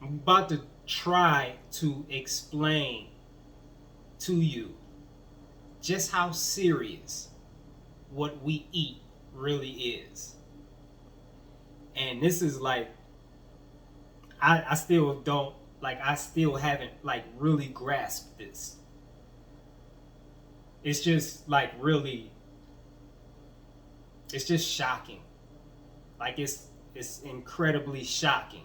I'm about to try to explain to you just how serious what we eat really is. And this is like, I still don't, like, I still haven't, like, really grasped this. It's just, like, really, it's just shocking. Like, it's incredibly shocking.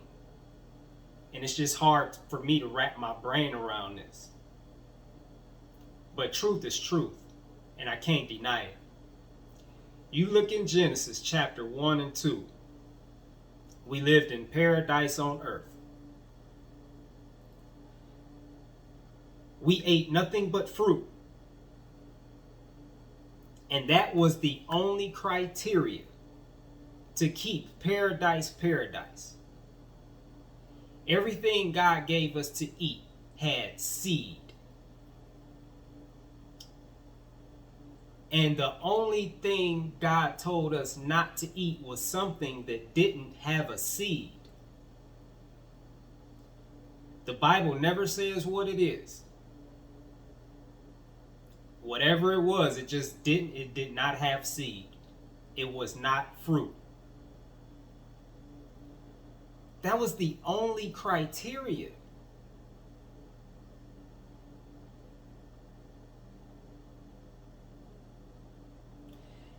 And it's just hard for me to wrap my brain around this. But truth is truth, and I can't deny it. You look in Genesis chapter 1 and 2. We lived in paradise on earth. We ate nothing but fruit. And that was the only criteria to keep paradise paradise. Everything God gave us to eat had seed. And the only thing God told us not to eat was something that didn't have a seed. The Bible never says what it is. Whatever it was, it did not have seed. It was not fruit. That was the only criteria.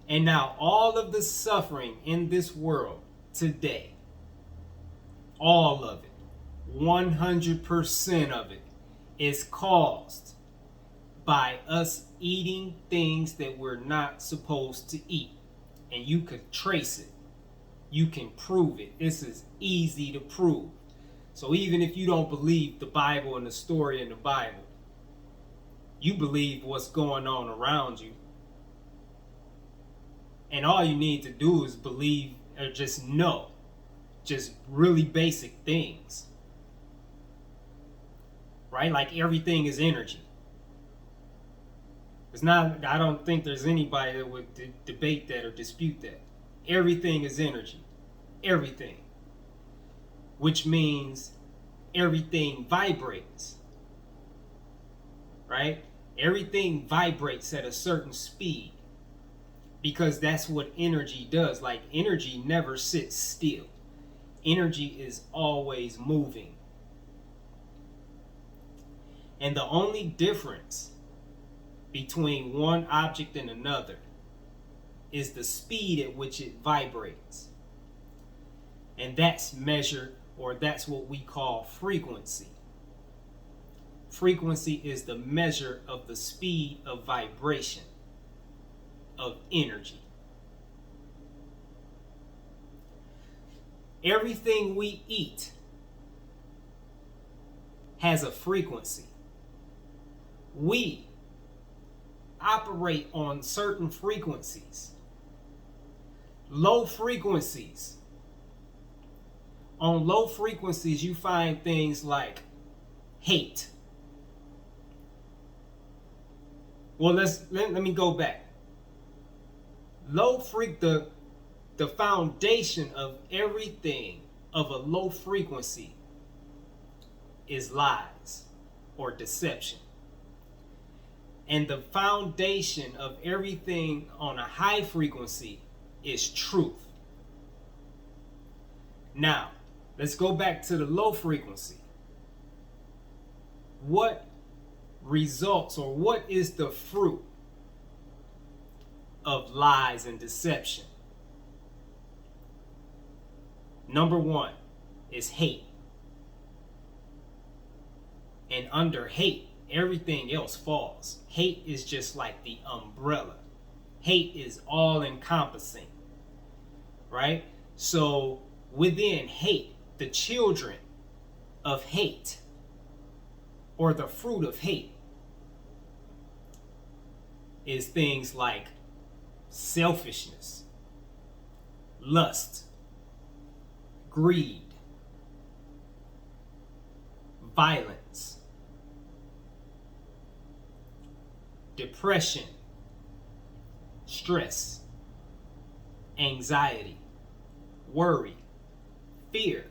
And now all of the suffering in this world today, all of it, 100% of it, is caused by us eating things that we're not supposed to eat. And you could trace it. You can prove it. This is easy to prove. So even if you don't believe the Bible and the story in the Bible, you believe what's going on around you. And all you need to do is believe or just know. Just really basic things. Right? Like everything is energy. It's not, I don't think there's anybody that would debate that or dispute that. Everything is energy. Everything. Which means everything vibrates. Right? Everything vibrates at a certain speed. Because that's what energy does. Like, energy never sits still. Energy is always moving. And the only difference between one object and another is the speed at which it vibrates. And that's measured, or that's what we call frequency. Frequency is the measure of the speed of vibration of energy. Everything we eat has a frequency. We operate on certain frequencies. Low frequencies. On low frequencies, you find things like hate. Well, let me go back. The foundation of everything of a low frequency is lies or deception. And the foundation of everything on a high frequency is truth. Now, let's go back to the low frequency. What results, or what is the fruit of lies and deception? Number one is hate. And under hate, everything else falls. Hate is just like the umbrella. Hate is all encompassing. Right? So within hate, the children of hate, or the fruit of hate, is things like selfishness, lust, greed, violence, depression, stress, anxiety, worry, fear,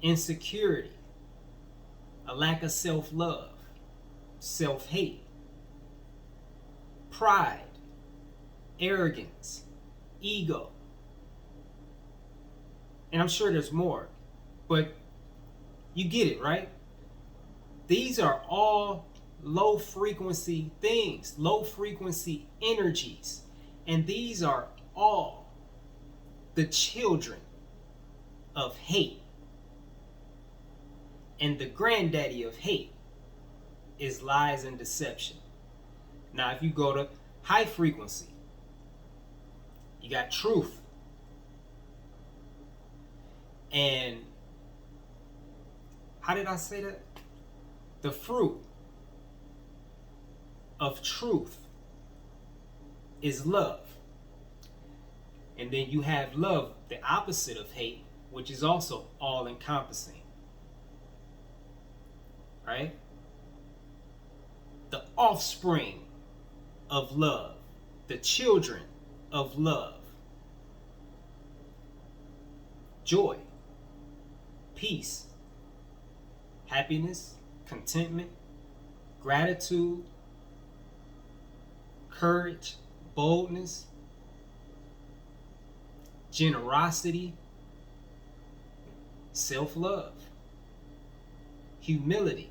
insecurity, a lack of self-love, self-hate, pride, arrogance, ego. And I'm sure there's more, but you get it, right? These are all low frequency things, low frequency energies. And these are all the children of hate. And the granddaddy of hate is lies and deception. Now, if you go to high frequency, you got truth. And how did I say that? The fruit of truth is love. And then you have love, the opposite of hate, which is also all encompassing. Right? The offspring of love, the children of love, joy, peace, happiness, contentment, gratitude, courage, boldness, generosity, self-love, humility.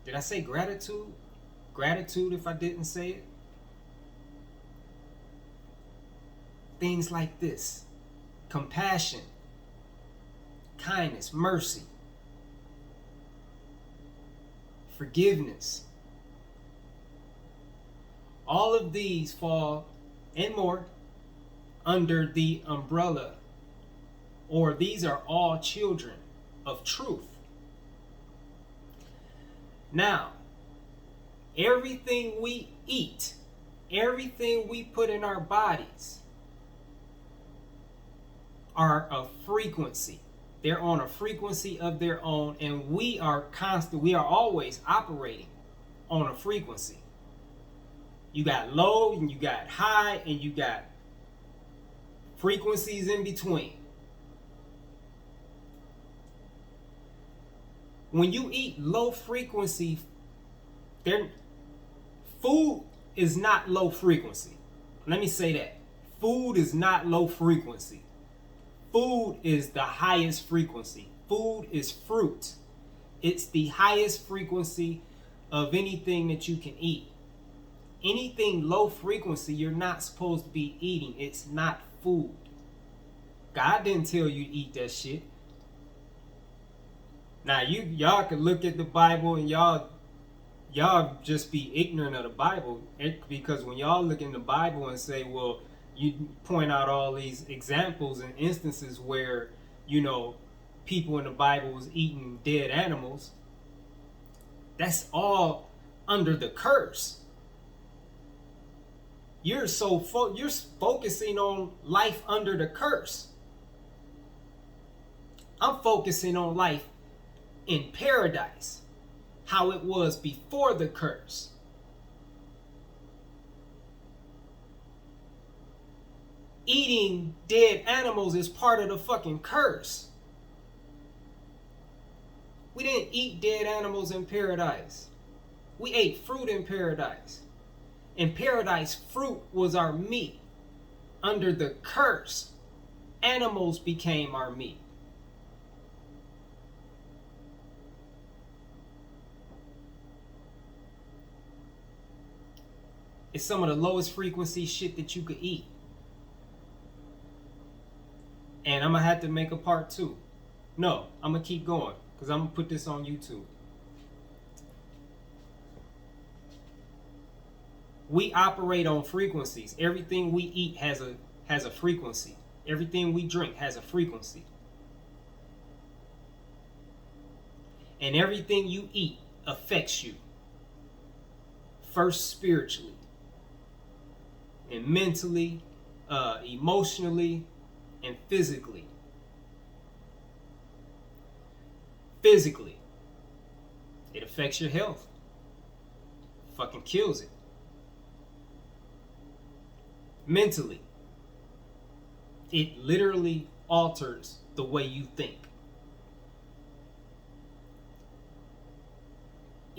Did I say gratitude? Gratitude if I didn't say it. Things like this. Compassion, kindness, mercy, forgiveness. All of these fall, and more, under the umbrella, or these are all children of truth. Now, everything we eat, everything we put in our bodies are a frequency. They're on a frequency of their own, and we are always operating on a frequency. You got low and you got high and you got frequencies in between. When you eat low frequency, food is not low frequency. Let me say that. Food is not low frequency. Food is the highest frequency. Food is fruit. It's the highest frequency of anything that you can eat. Anything low frequency, you're not supposed to be eating. It's not food. God didn't tell you to eat that shit. Now y'all can look at the Bible and y'all just be ignorant of the Bible, because when y'all look in the Bible and say, well, you point out all these examples and instances where, people in the Bible was eating dead animals. That's all under the curse. You're focusing on life under the curse. I'm focusing on life in paradise, how it was before the curse. Eating dead animals is part of the fucking curse. We didn't eat dead animals in paradise. We ate fruit in paradise. In paradise, fruit was our meat. Under the curse, animals became our meat. It's some of the lowest frequency shit that you could eat. And I'm going to have to make a part 2. No, I'm going to keep going because I'm going to put this on YouTube. We operate on frequencies. Everything we eat has a frequency. Everything we drink has a frequency. And everything you eat affects you. First spiritually, and mentally, emotionally, and physically. Physically, it affects your health. Fucking kills it. Mentally, it literally alters the way you think.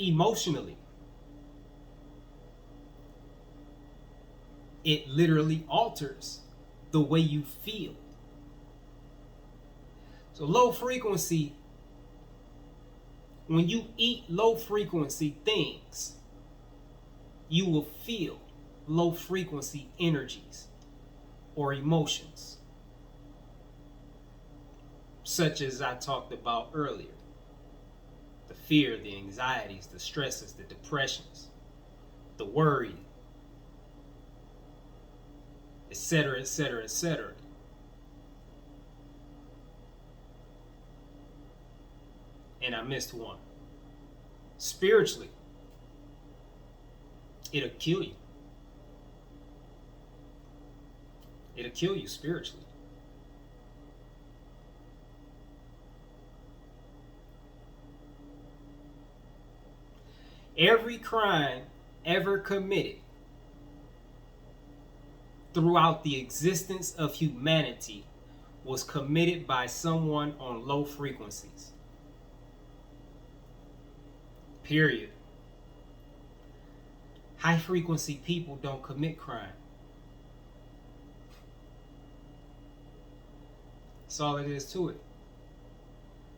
emotionally. It literally alters the way you feel. So low frequency, when you eat low frequency things, you will feel low frequency energies or emotions, such as I talked about earlier. The fear, the anxieties, the stresses, the depressions, the worry, etc., etc., etc. And I missed one. Spiritually, it'll kill you. It'll kill you spiritually. Every crime ever committed throughout the existence of humanity was committed by someone on low frequencies. Period. High frequency people don't commit crime. That's all it is to it.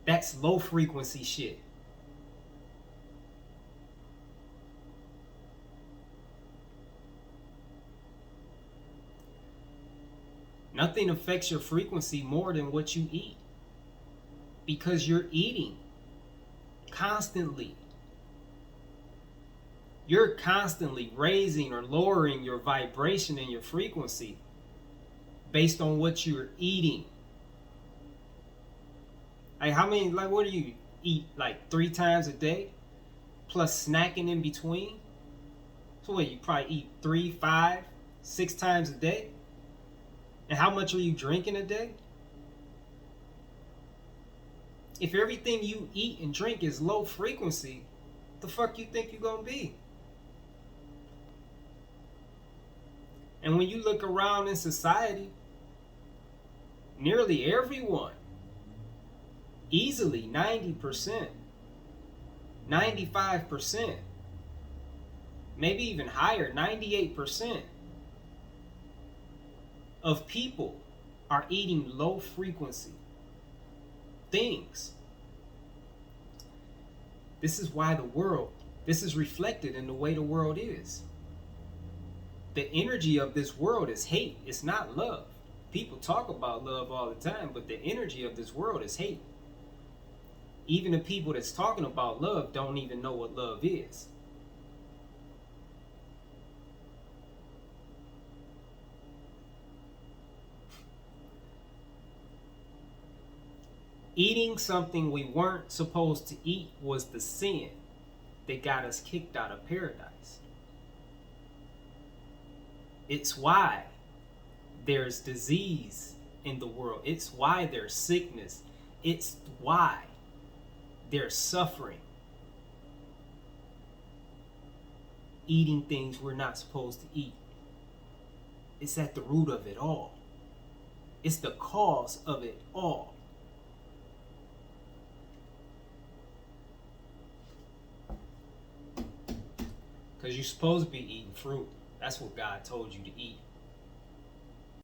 That's low frequency shit. Nothing affects your frequency more than what you eat. Because you're eating constantly. You're constantly raising or lowering your vibration and your frequency based on what you're eating. Like what do you eat? Like 3 times a day? Plus snacking in between? So what, you probably eat 3, 5, 6 times a day? And how much are you drinking a day? If everything you eat and drink is low frequency, the fuck you think you're gonna be? And when you look around in society, nearly everyone, easily 90%, 95%, maybe even higher, 98% of people are eating low frequency things. This is why this is reflected in the way the world is. The energy of this world is hate. It's not love. People talk about love all the time, but the energy of this world is hate. Even the people that's talking about love don't even know what love is. Eating something we weren't supposed to eat was the sin that got us kicked out of paradise. It's why there's disease in the world. It's why there's sickness. It's why there's suffering. Eating things we're not supposed to eat. It's at the root of it all. It's the cause of it all. Because you're supposed to be eating fruit. That's what God told you to eat.